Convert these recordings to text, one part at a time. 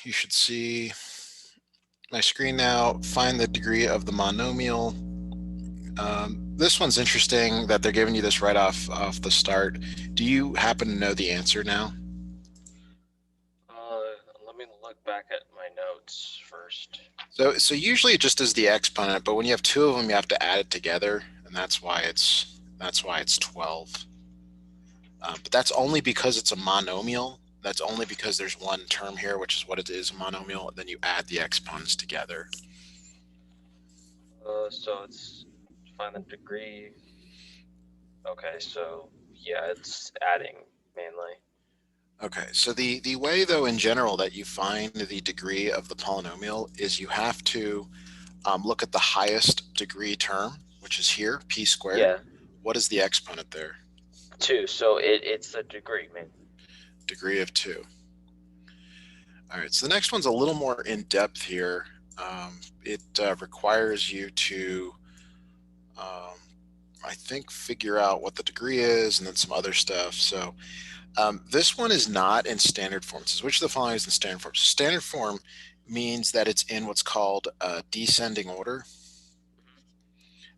You should see my screen now. Find the degree of the monomial. This one's interesting that they're giving you this right off the start. Do you happen to know the answer now? Let me look back at my notes first. So usually it just is the exponent, but when you have two of them, you have to add it together, and that's why it's 12. But that's only because it's a monomial. That's only because there's one term here, which is what it is, a monomial. And then you add the exponents together. So it's find the degree. Okay, so yeah, it's adding mainly. Okay, so the way, though, in general that you find the degree of the polynomial is you have to look at the highest degree term, which is here, p squared. Yeah, What is the exponent there? 2. So it's the degree, man. Degree of 2. All right, so the next one's a little more in depth here. It requires you to, I think, figure out what the degree is and then some other stuff. So this one is not in standard form. It says, which of the following is in standard form? So standard form means that it's in what's called descending order,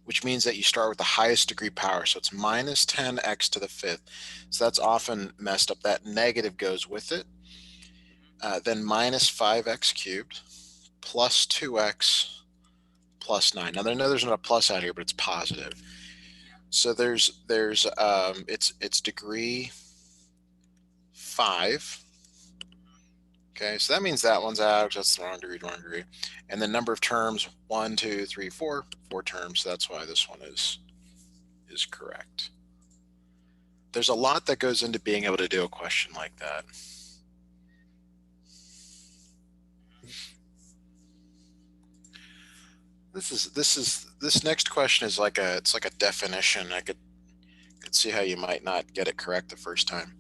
which means that you start with the highest degree power. So it's minus 10x to the 5th. So that's often messed up. That negative goes with it. Then minus 5x cubed plus 2x plus 9. Now, I know there's not a plus out here, but it's positive. So it's degree 5. Okay, so that means that one's out. That's the wrong degree. And the number of terms, 1, 2, 3, 4 terms. So that's why this one is correct. There's a lot that goes into being able to do a question like that. This next question is like a definition. I could see how you might not get it correct the first time.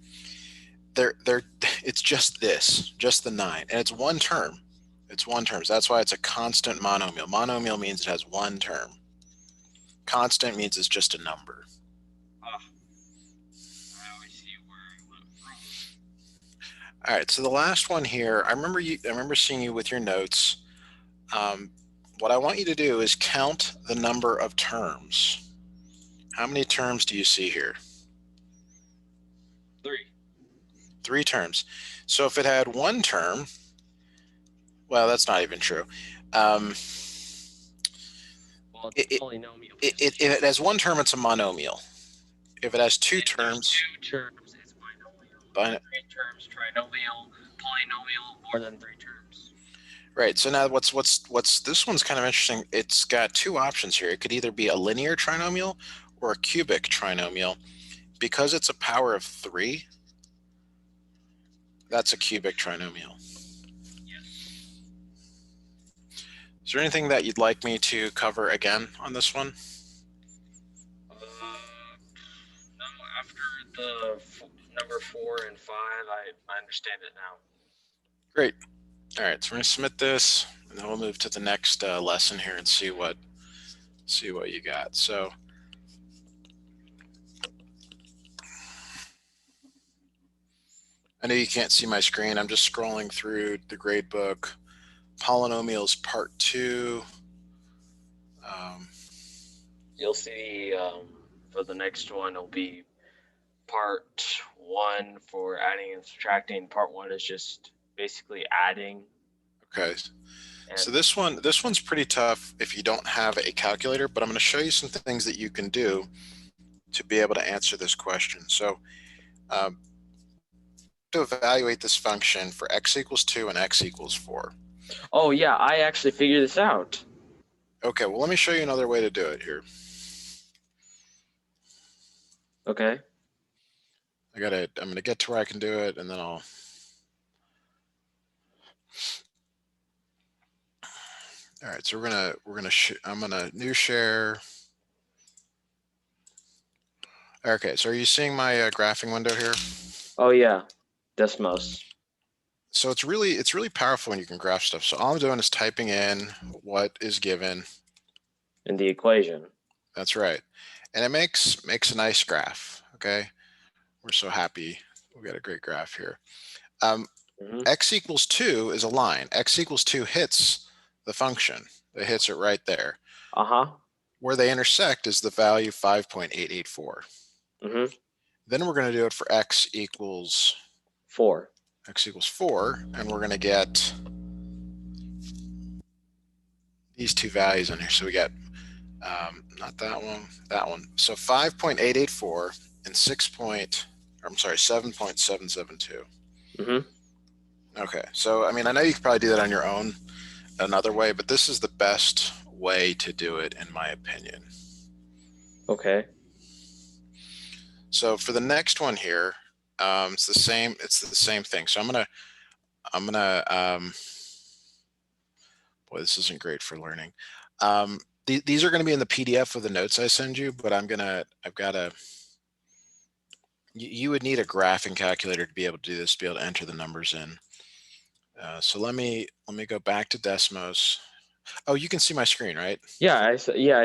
It's just the 9, and it's one term. It's one term. So that's why it's a constant monomial. Monomial means it has one term. Constant means it's just a number. I always see where I went wrong. All right, so the last one here, I remember seeing you with your notes. What I want you to do is count the number of terms. How many terms do you see here? 3. 3 terms. So if it had one term, well, that's not even true. Well, it's polynomial. If it has one term, it's a monomial. If it has two terms, 2 terms, it's binomial. 3 terms, trinomial. Polynomial, more than 3 terms. Right. So now what's this one's kind of interesting. It's got 2 options here. It could either be a linear trinomial or a cubic trinomial. Because it's a power of 3, that's a cubic trinomial. Yes. Is there anything that you'd like me to cover again on this one? No, after the number 4 and 5, I understand it now. Great. All right, so we're going to submit this, and then we'll move to the next lesson here and see what you got. So I know you can't see my screen. I'm just scrolling through the gradebook. Polynomials Part 2. You'll see for the next one, it'll be Part 1 for adding and subtracting. Part 1 is just basically adding. Okay. So this one's pretty tough if you don't have a calculator, but I'm going to show you some things that you can do to be able to answer this question. So to evaluate this function for x equals 2 and x equals 4. Oh yeah, I actually figured this out. Okay, well, let me show you another way to do it here. Okay. I'm going to get to where I can do it, and then I'll. All right, so I'm gonna new share. Okay, so are you seeing my graphing window here? Oh yeah, Desmos. So it's really powerful when you can graph stuff. So all I'm doing is typing in what is given in the equation. That's right, and it makes a nice graph. Okay, we're so happy we got a great graph here. Mm-hmm. X equals 2 is a line. X equals 2 hits the function. It hits it right there. Uh-huh. Where they intersect is the value 5.884. Mm-hmm. Then we're going to do it for x equals 4. 4, and we're going to get these two values in here. So we got not that one, that one. So 5.884 and 7.772. Mm-hmm. Okay, so I mean, I know you could probably do that on your own another way, but this is the best way to do it, in my opinion. Okay. So for the next one here, it's the same. It's the same thing. So I'm gonna. Boy, this isn't great for learning. These are going to be in the PDF of the notes I send you, but I've got a. You would need a graphing calculator to be able to do this, to be able to enter the numbers in. So let me go back to Desmos. Oh, you can see my screen, right? Yeah, I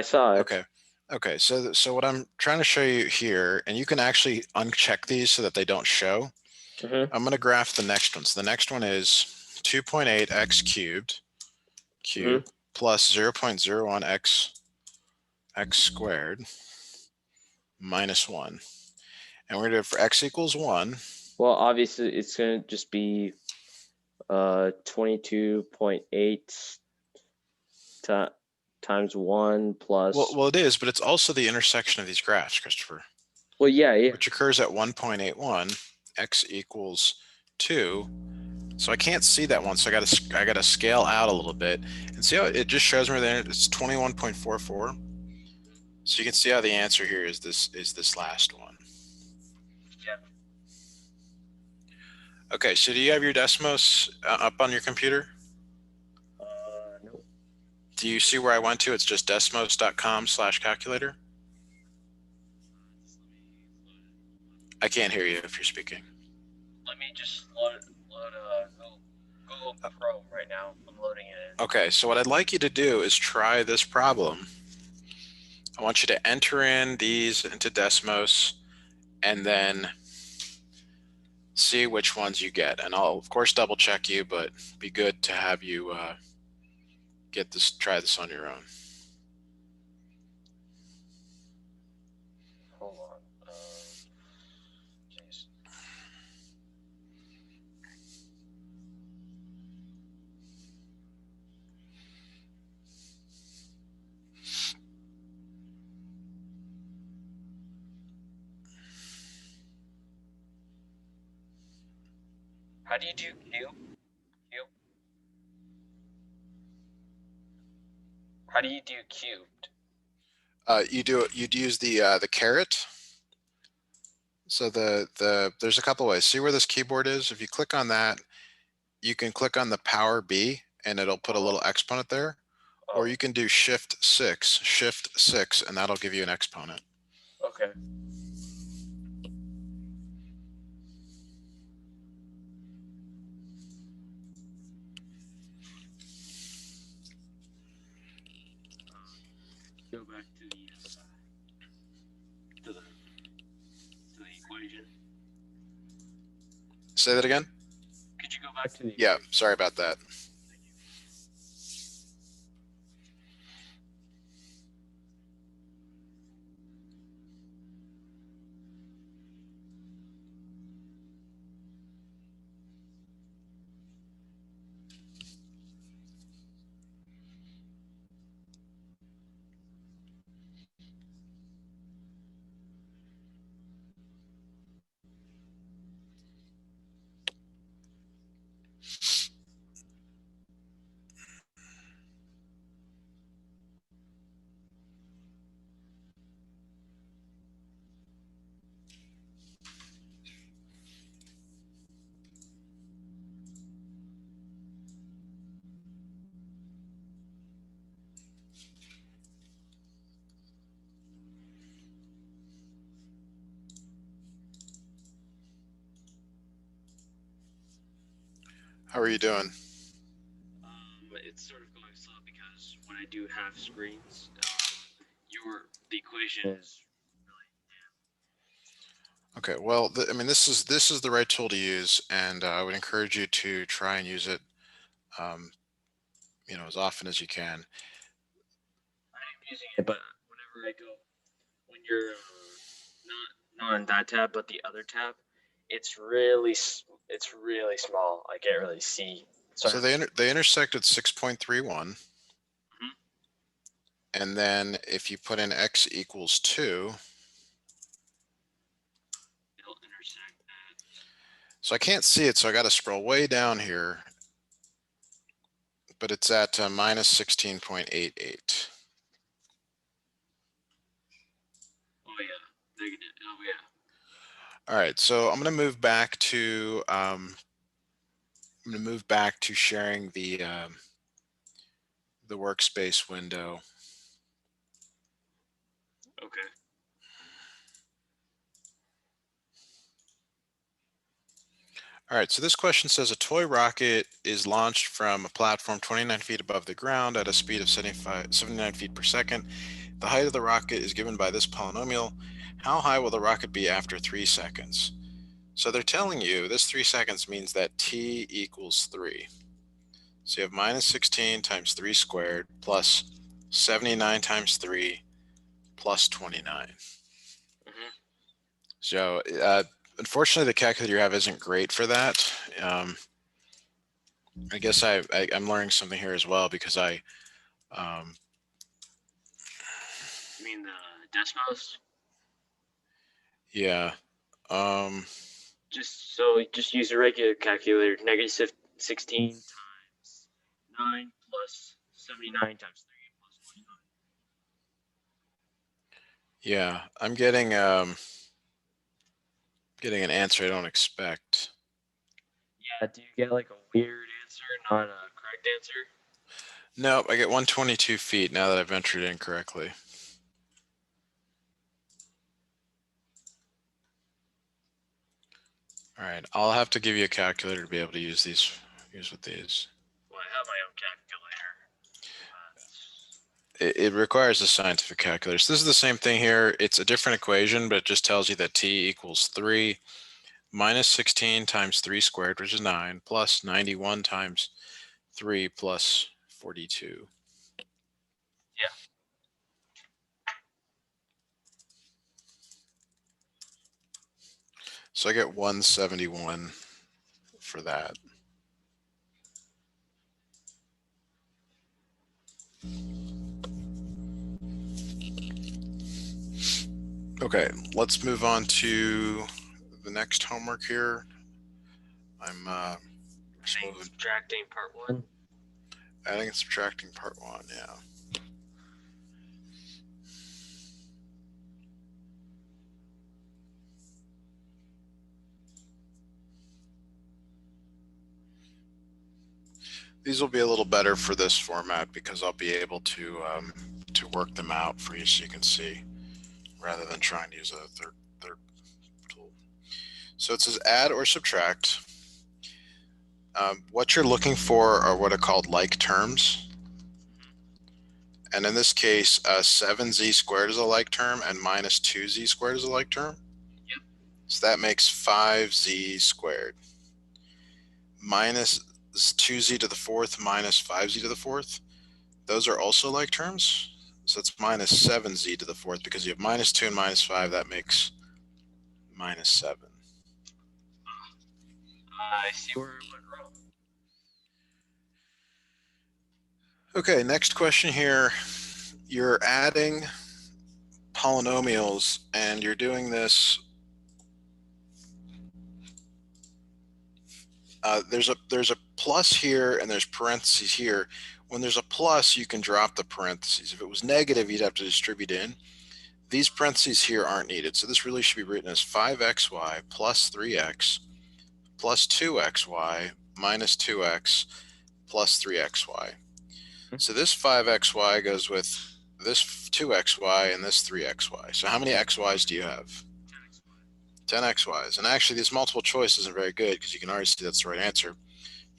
saw it. Okay. Okay. So what I'm trying to show you here, and you can actually uncheck these so that they don't show. Mm-hmm. I'm going to graph the next one. So the next one is 2.8 x cubed Mm-hmm. plus 0.01 x squared minus 1. And we're going to do it for x equals 1. Well, obviously it's gonna just be 22.8 times 1 plus. Well, it is, but it's also the intersection of these graphs, Christopher, Well, yeah. which occurs at 1.81. X equals 2. So I can't see that one, so I gotta scale out a little bit and see how it just shows me there. It's 21.44. So you can see how the answer here is this last one. Yeah. Okay, so do you have your Desmos up on your computer? No. Do you see where I went to? It's just desmos.com/calculator. I can't hear you if you're speaking. Let me just load Google Chrome right now. I'm loading it in. Okay, so what I'd like you to do is try this problem. I want you to enter in these into Desmos and then see which ones you get. And I'll, of course, double check you, but be good to have you try this on your own. Hold on. Jeez. How do you do cube? Cube? How do you do cubed? You'd use the caret. So there's a couple ways. See where this keyboard is? If you click on that, you can click on the power B and it'll put a little exponent there. Or you can do shift 6, and that'll give you an exponent. Okay. Go back to the equation. Say that again? Could you go back to the Yeah, equation? sorry about that. How are you doing? It's sort of going slow because when I do have screens, the equation is Okay, well, I mean, this is the right tool to use, and I would encourage you to try and use it, um, as often as you can. I'm using it, but whenever I go, when you're not on that tab, but the other tab, it's really small. I can't really see. So I So have to. they intersect at 6.31, Mhm. and then if you put in x equals 2, It'll intersect that. so I can't see it, so I got to scroll way down here, but it's at minus 16.88. Oh yeah, negative. Oh yeah. All right, so I'm going to move back to sharing the workspace window. Okay. All right, so this question says a toy rocket is launched from a platform 29 feet above the ground at a speed of 79 feet per second. The height of the rocket is given by this polynomial. How high will the rocket be after 3 seconds? So they're telling you this 3 seconds means that t equals 3. So you have minus 16 times 3 squared plus 79 times 3 plus 29. Mhm. So unfortunately, the calculator you have isn't great for that. I guess I'm learning something here as well because um, You mean the Desmos? yeah. Um, Just use a regular calculator. Negative 16 times 9 plus 79 times 3 plus 29. yeah, I'm getting an answer I don't expect. Yeah, do you get like a weird answer, not a correct answer? Nope, I get 122 feet now that I've entered it incorrectly. All right, I'll have to give you a calculator to be able to use with these. Well, I have my own calculator. It requires a scientific calculator. So this is the same thing here. It's a different equation, but it just tells you that t equals 3 minus 16 times 3 squared, which is 9, plus 91 times 3 plus 42. Yeah. So I get 171 for that. Okay, let's move on to the next homework here. I'm just Adding and moving, subtracting part 1. adding and subtracting part 1, yeah. These will be a little better for this format because I'll be able to work them out for you so you can see, rather than trying to use a third tool. So it says add or subtract. What you're looking for are what are called like terms. And in this case, 7z squared is a like term and minus 2z squared is a like term. Yep. So that makes 5z squared. Minus 2z to the fourth minus 5z to the fourth. Those are also like terms. So it's minus 7z to the fourth because you have minus 2 and minus 5. That makes minus 7. I see where it went wrong. Okay, next question here. You're adding polynomials and you're doing this. There's a plus here and there's parentheses here. When there's a plus, you can drop the parentheses. If it was negative, you'd have to distribute in. These parentheses here aren't needed. So this really should be written as 5xy plus 3x plus 2xy minus 2x plus 3xy. So this 5xy goes with this 2xy and this 3xy. So how many xy's do you have? 10 xy's. And actually, this multiple choice isn't very good because you can already see that's the right answer.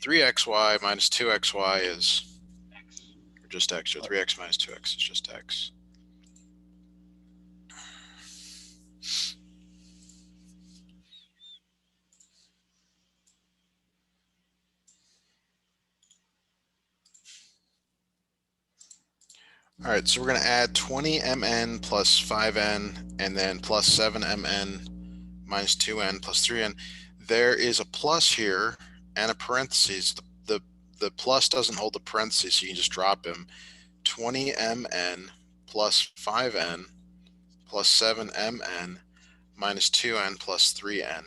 3xy minus 2xy is X. just x, or 3x minus 2x is just x. All right, so we're going to add 20mn plus 5n and then plus 7mn minus 2n plus 3n. There is a plus here and a parentheses. The plus doesn't hold the parentheses, so you can just drop them. 20mn plus 5n plus 7mn minus 2n plus 3n.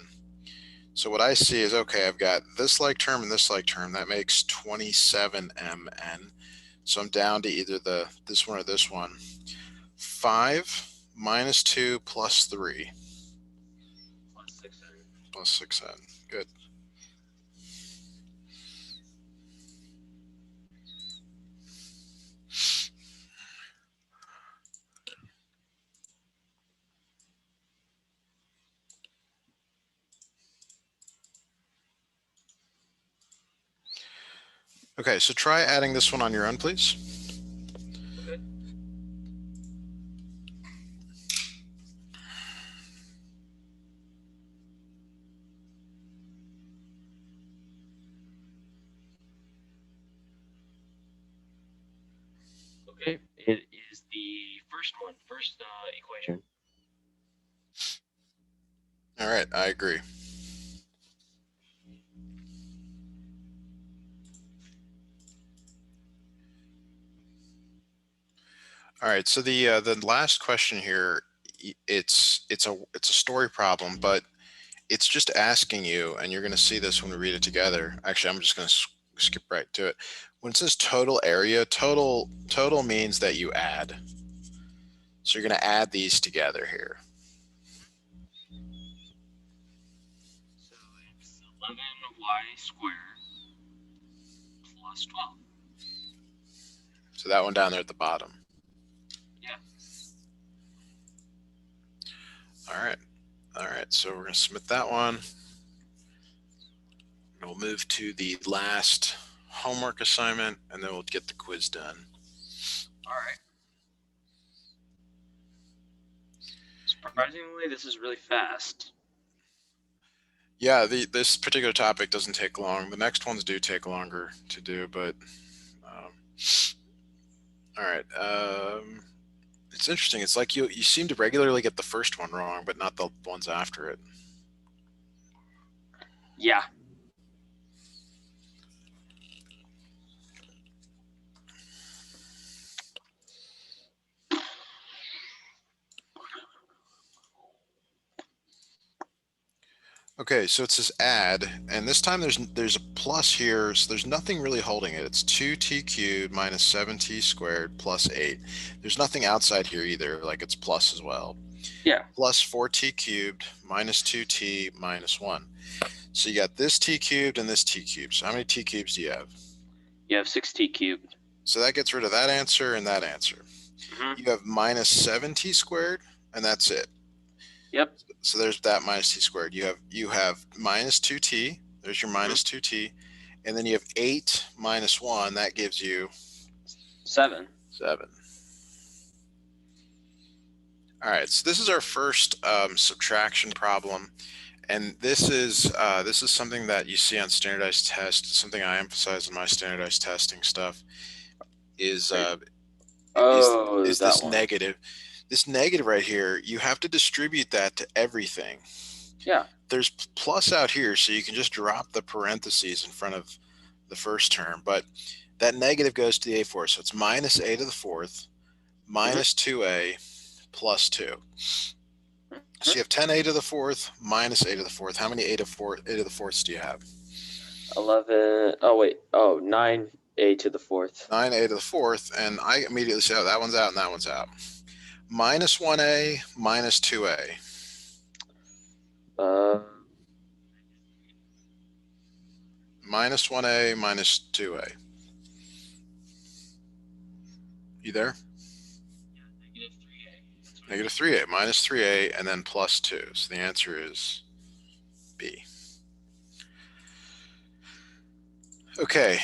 So what I see is, okay, I've got this like term and this like term. That makes 27mn. So I'm down to either this one or this one. 5 minus 2 plus 3 Plus 6n. plus 6n. Good. Okay, so try adding this one on your own, please. Okay. Okay, it is the first one, first equation. All right, I agree. All right, so the last question here, it's a story problem, but it's just asking you, and you're going to see this when we read it together. Actually, I'm just going to skip right to it. When it says total area, total means that you add. So you're going to add these together here. So it's 11y squared plus 12. So that one down there at the bottom. Yeah. All right. All right, so we're going to submit that one. And we'll move to the last homework assignment, and then we'll get the quiz done. All right. Surprisingly, this is really fast. Yeah, this particular topic doesn't take long. The next ones do take longer to do, but all right. It's interesting. It's like you seem to regularly get the first one wrong, but not the ones after it. Yeah. Okay, so it says add, and this time there's a plus here, so there's nothing really holding it. It's 2t cubed minus 7t squared plus 8. There's nothing outside here either, like it's plus as well. Yeah. Plus 4t cubed minus 2t minus 1. So you got this t cubed and this t cubed. So how many t cubes do you have? You have 6t cubed. So that gets rid of that answer and that answer. Mm-hmm. You have minus 7t squared, and that's it. Yep. So there's that minus t squared. You have minus 2t. There's your minus 2t. And then you have 8 minus 1. That gives you 7. 7. All right, so this is our first subtraction problem. And this is something that you see on standardized tests. Something I emphasize in my standardized testing stuff is this one. negative. This negative right here, you have to distribute that to everything. Yeah. There's plus out here, so you can just drop the parentheses in front of the first term, but that negative goes to the a4, so it's minus a to the fourth minus 2a plus 2. So you have 10a to the fourth minus a to the fourth. How many a to the fourths do you have? 11. Oh, wait. Oh, 9a to the fourth. 9a to the fourth, and I immediately say, oh, that one's out and that one's out. Minus 1a minus 2a. Minus 1a minus 2a. You there? Yeah, negative 3a. Negative 3a minus 3a and then plus 2. So the answer is B. Okay,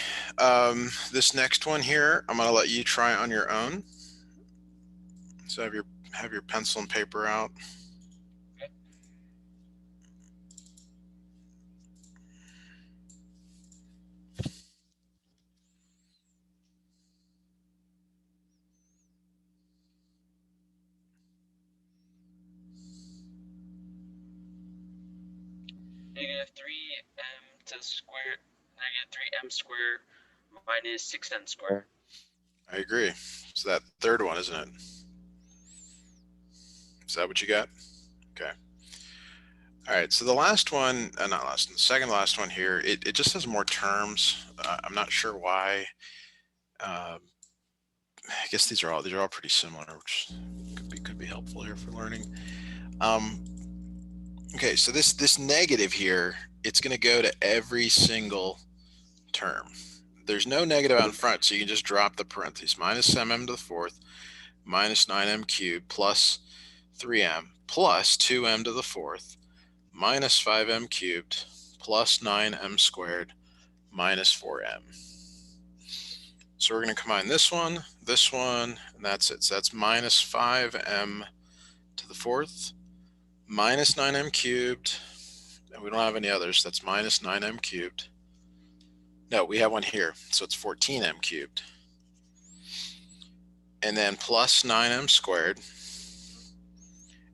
this next one here, I'm going to let you try on your own. So have your pencil and paper out. Okay. Negative 3m to the square, negative 3m squared minus 6n squared. I agree. So that third one, isn't it? Is that what you got? Okay. All right, so the last one, not last, the second last one here, it just has more terms. I'm not sure why. I guess these are all pretty similar, which could be helpful here for learning. Okay, so this negative here, it's going to go to every single term. There's no negative out in front, so you can just drop the parentheses. Minus mm to the fourth minus 9m cubed plus 3m plus 2m to the fourth minus 5m cubed plus 9m squared minus 4m. So we're going to combine this one, and that's it. So that's minus 5m to the fourth minus 9m cubed, and we don't have any others. That's minus 9m cubed. No, we have one here, so it's 14m cubed. And then plus 9m squared.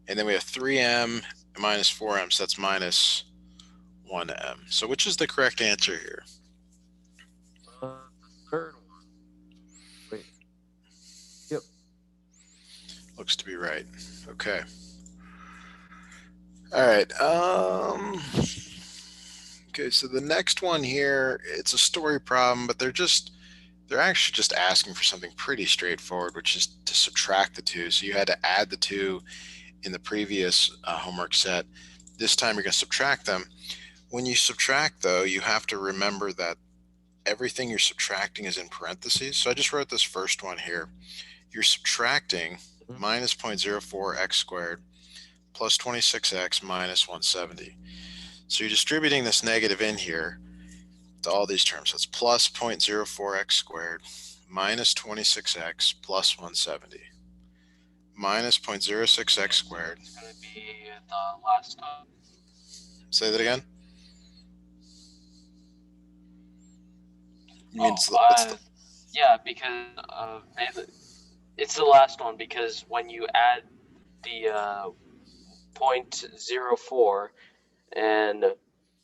And then we have 3m minus 4m, so that's minus 1m. So which is the correct answer here? The third one. Wait. Yep. Looks to be right. Okay. All right. Okay, so the next one here, it's a story problem, but they're actually just asking for something pretty straightforward, which is to subtract the two. So you had to add the two in the previous homework set. This time you're going to subtract them. When you subtract, though, you have to remember that everything you're subtracting is in parentheses. So I just wrote this first one here. You're subtracting minus 0.04x squared plus 26x minus 170. So you're distributing this negative in here to all these terms. So it's plus 0.04x squared minus 26x plus 170 minus 0.06x squared. It's going to be the last time. Say that again. You mean Yeah, because it's the last one, because when you add the 0.04 and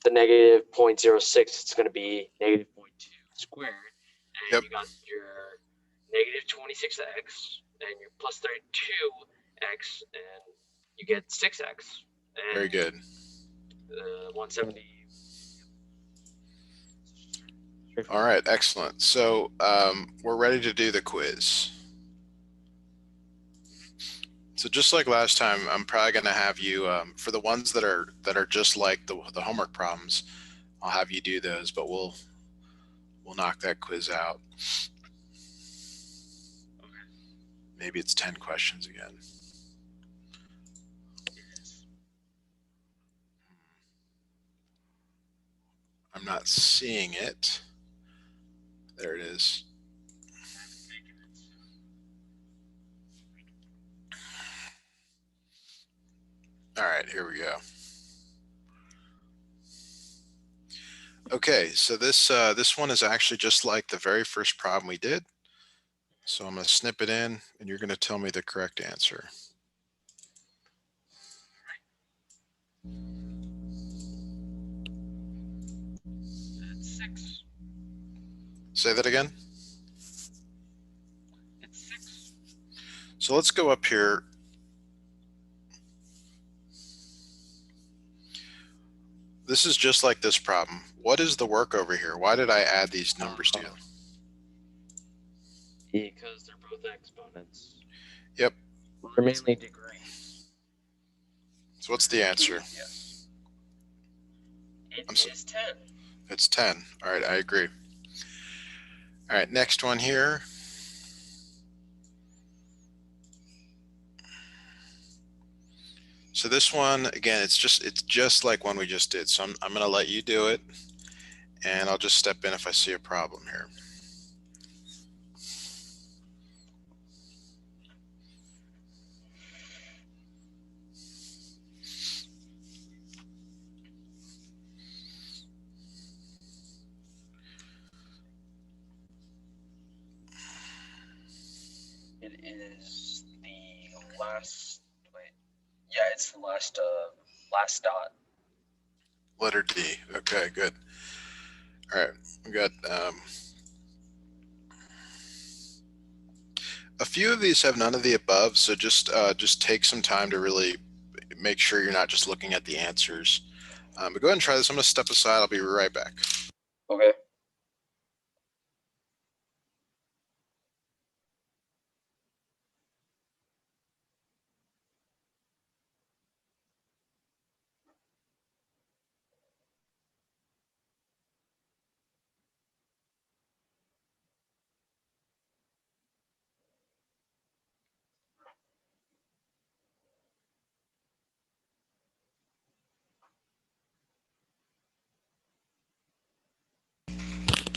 the negative 0.06, it's going to be negative 0.2 squared, and Yep. you got your negative 26x and your plus 32x, and you get 6x. And Very good. 170. All right, excellent. So we're ready to do the quiz. So just like last time, I'm probably going to have you, for the ones that are just like the homework problems, I'll have you do those, but we'll knock that quiz out. Okay. Maybe it's 10 questions again. I'm not seeing it. There it is. All right, here we go. Okay, so this one is actually just like the very first problem we did. So I'm going to snip it in, and you're going to tell me the correct answer. It's 6. Say that again. It's 6. So let's go up here. This is just like this problem. What is the work over here? Why did I add these numbers together? Because they're both exponents. Yep. They're mainly degrees. So what's the answer? Yes. It is 10. It's 10. All right, I agree. All right, next one here. So this one, again, it's just like one we just did. So I'm going to let you do it, and I'll just step in if I see a problem here. It is the last. Wait. Yeah, it's the last dot. Letter D. Okay, good. All right, we got a few of these have none of the above, so just take some time to really make sure you're not just looking at the answers. But go ahead and try this. I'm going to step aside. I'll be right back. Okay.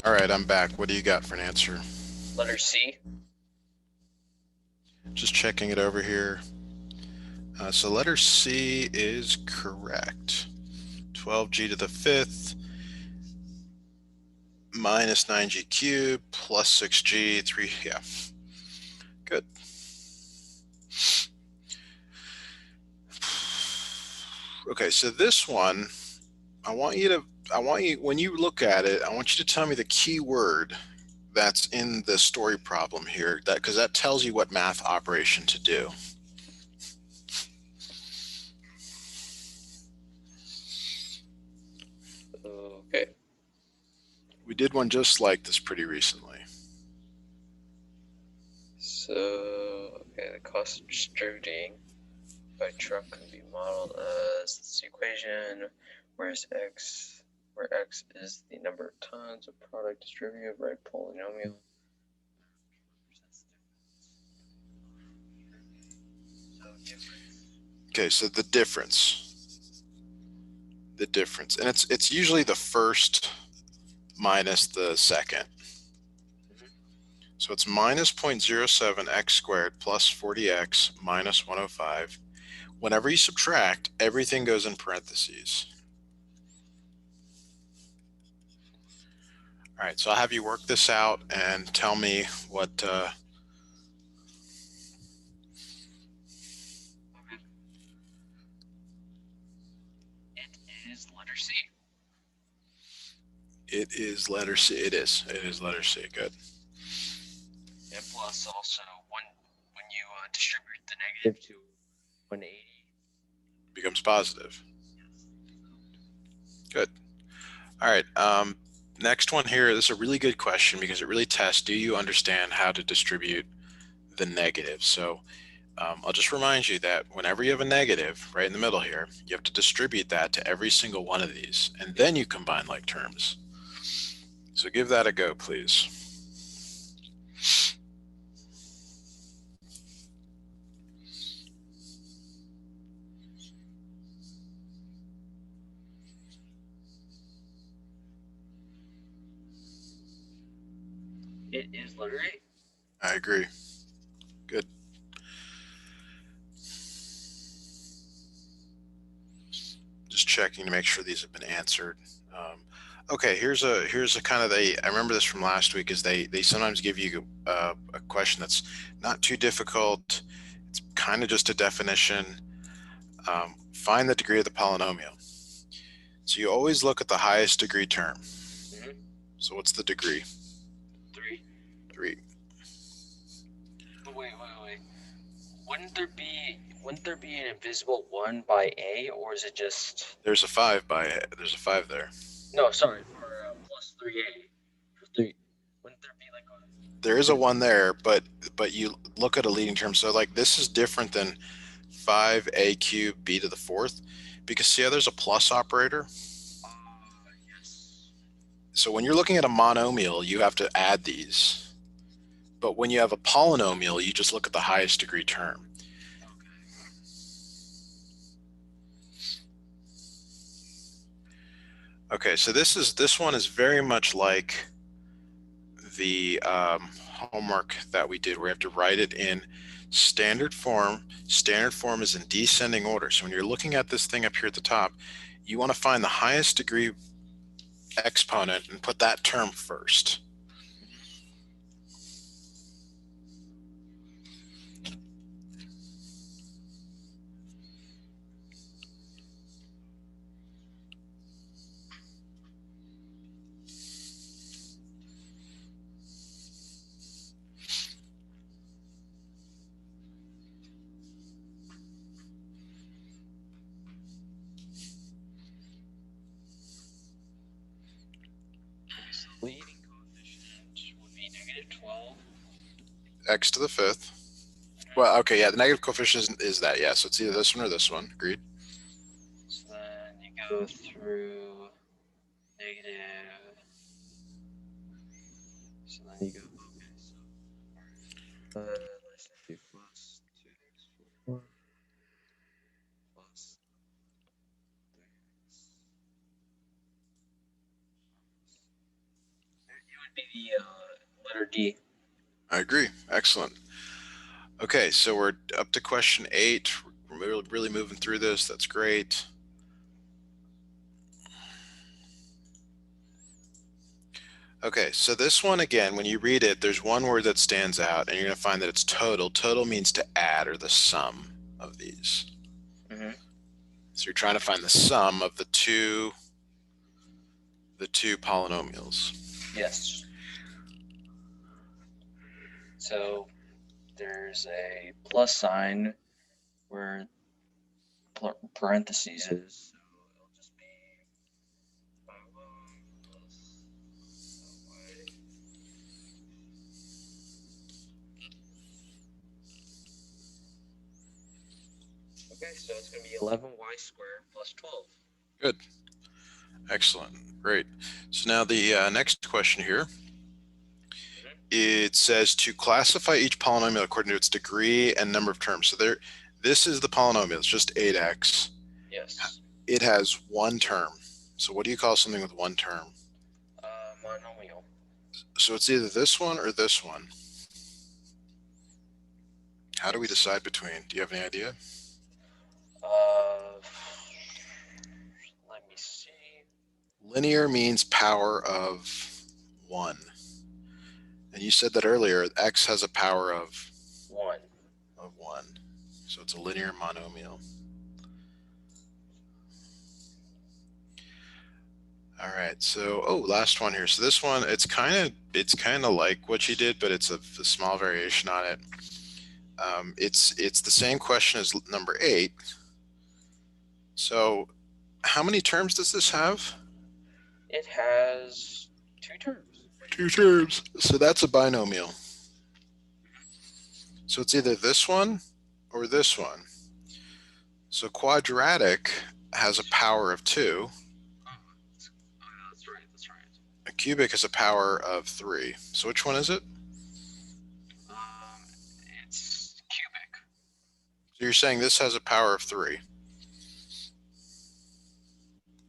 All right, I'm back. What do you got for an answer? Letter C. Just checking it over here. So letter C is correct. 12g to the 5th minus 9g cubed plus 6g, 3, yeah. Good. Okay, so this one, when you look at it, I want you to tell me the key word that's in the story problem here, because that tells you what math operation to do. Okay. We did one just like this pretty recently. So, okay, the cost of distributing by truck can be modeled as this equation, where x is the number of tons of product distributed by polynomial. Okay, so the difference, and it's usually the first minus the second. So it's minus 0.07 x squared plus 40x minus 105. Whenever you subtract, everything goes in parentheses. All right, so I'll have you work this out and tell me what. It is letter C. It is letter C. It is letter C. Good. And plus also when you distribute the negative to 180. Becomes positive. Good. All right. Next one here. This is a really good question because it really tests, do you understand how to distribute the negative? So I'll just remind you that whenever you have a negative right in the middle here, you have to distribute that to every single one of these, and then you combine like terms. So give that a go, please. It is letter A. I agree. Good. Just checking to make sure these have been answered. Okay, here's a kind of I remember this from last week, is they sometimes give you a question that's not too difficult. It's kind of just a definition. Find the degree of the polynomial. So you always look at the highest degree term. Mm-hmm. So what's the degree? 3. 3. But wait. Wouldn't there be an invisible 1 by A, or is it just? There's a 5 there. No, sorry, for plus 3A. For 3. Wouldn't there be like a? There is a 1 there, but you look at a leading term. So like this is different than 5a cubed b to the 4th, because see how there's a plus operator? Yes. So when you're looking at a monomial, you have to add these. But when you have a polynomial, you just look at the highest degree term. Okay, so this one is very much like the homework that we did, where you have to write it in standard form. Standard form is in descending order. So when you're looking at this thing up here at the top, you want to find the highest degree exponent and put that term first. 12. X to the 5th. Well, okay, yeah, the negative coefficient is that, yeah. So it's either this one or this one. Agreed? So then you go through negative. So then you go, okay, so let's say plus 2x plus 3x. It would be the letter D. I agree. Excellent. Okay, so we're up to question 8. We're really moving through this. That's great. Okay, so this one, again, when you read it, there's one word that stands out, and you're going to find that it's total. Total means to add, or the sum of these. Mm-hmm. So you're trying to find the sum of the two polynomials. Yes. So there's a plus sign where parentheses is. So it'll just be 5y plus y. Okay, so it's going to be 11y squared plus 12. Good. Excellent. Great. So now the next question here. It says to classify each polynomial according to its degree and number of terms. So this is the polynomial. It's just 8x. Yes. It has one term. So what do you call something with one term? Monomial. So it's either this one or this one. How do we decide between? Do you have any idea? Let me see. Linear means power of 1. And you said that earlier, x has a power of 1. Of 1. So it's a linear monomial. All right, so last one here. So this one, it's kind of like what you did, but it's a small variation on it. It's the same question as number 8. So how many terms does this have? It has 2 terms. 2 terms. So that's a binomial. So it's either this one or this one. So quadratic has a power of 2. That's right. A cubic has a power of 3. So which one is it? It's cubic. So you're saying this has a power of 3.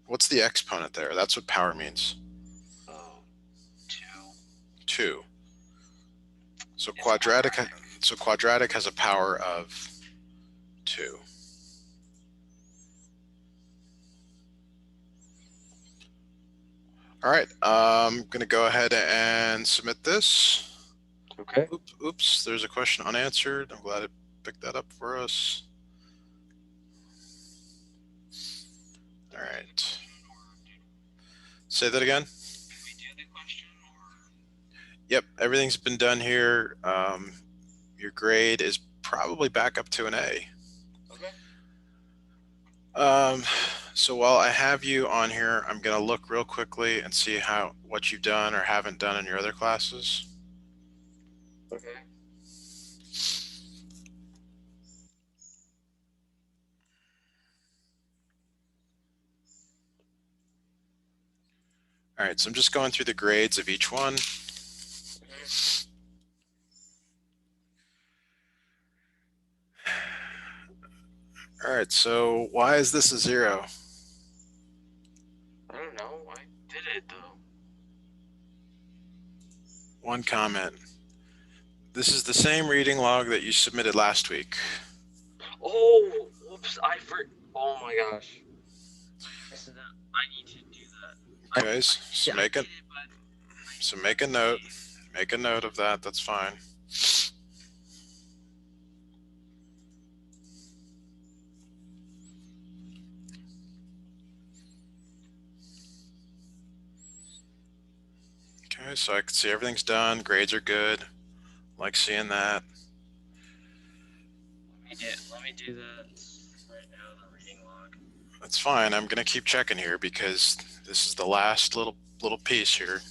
What's the exponent there? That's what power means. 2. 2. So quadratic has a power of 2. All right, I'm going to go ahead and submit this. Okay. Oops, there's a question unanswered. I'm glad it picked that up for us. All right. Say that again. Can we do the question or? Yep, everything's been done here. Your grade is probably back up to an A. Okay. So while I have you on here, I'm going to look real quickly and see what you've done or haven't done in your other classes. Okay. All right, so I'm just going through the grades of each one. All right, so why is this a 0? I don't know. I did it though. One comment. This is the same reading log that you submitted last week. Oh, whoops! Oh my gosh. I need to do that. Okay, so make a note. Make a note of that. That's fine. Okay, so I can see everything's done. Grades are good. Like seeing that. Let me do that right now, the reading log. That's fine. I'm gonna keep checking here because this is the last little piece here.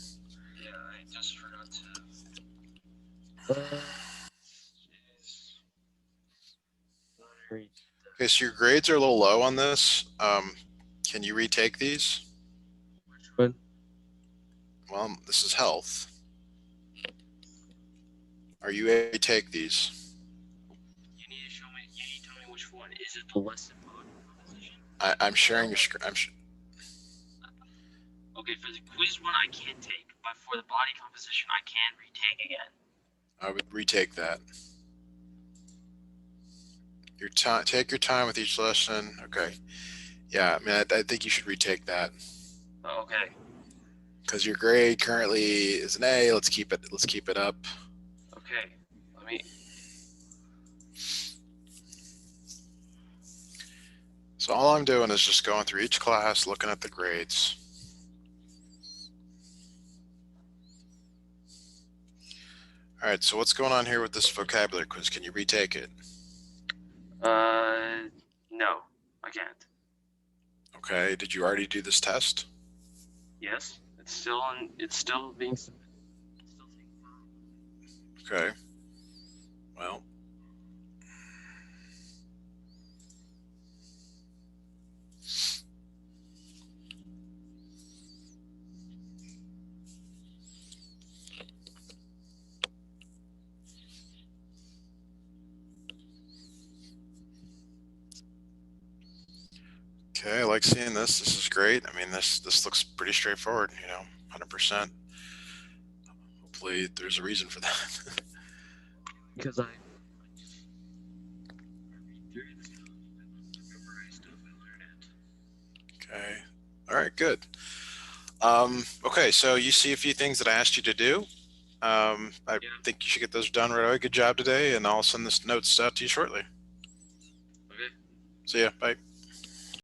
Yeah, I just forgot to Okay, so your grades are a little low on this. Can you retake these? Which one? Well, this is health. Are you able to take these? You need to show me. You need to tell me which one. Is it the lesson composition? I'm sharing your screen. Okay, for the quiz one, I can't take, but for the body composition, I can retake again. I would retake that. Your time. Take your time with each lesson. Okay. Yeah, I mean, I think you should retake that. Okay. Because your grade currently is an A. Let's keep it. Let's keep it up. Okay. Let me. So all I'm doing is just going through each class, looking at the grades. All right. So what's going on here with this vocabulary quiz? Can you retake it? No, I can't. Okay. Did you already do this test? Yes, it's still on. It's still being submitted. It's still taking time. Okay. Well. Okay, I like seeing this. This is great. I mean, this looks pretty straightforward, 100%. Hopefully there's a reason for that. Because I read through the stuff, I memorize stuff, I learn it. Okay. All right, good. Okay, so you see a few things that I asked you to do. I think you should get those done right away. Good job today, and I'll send this notes out to you shortly. Okay. See ya. Bye.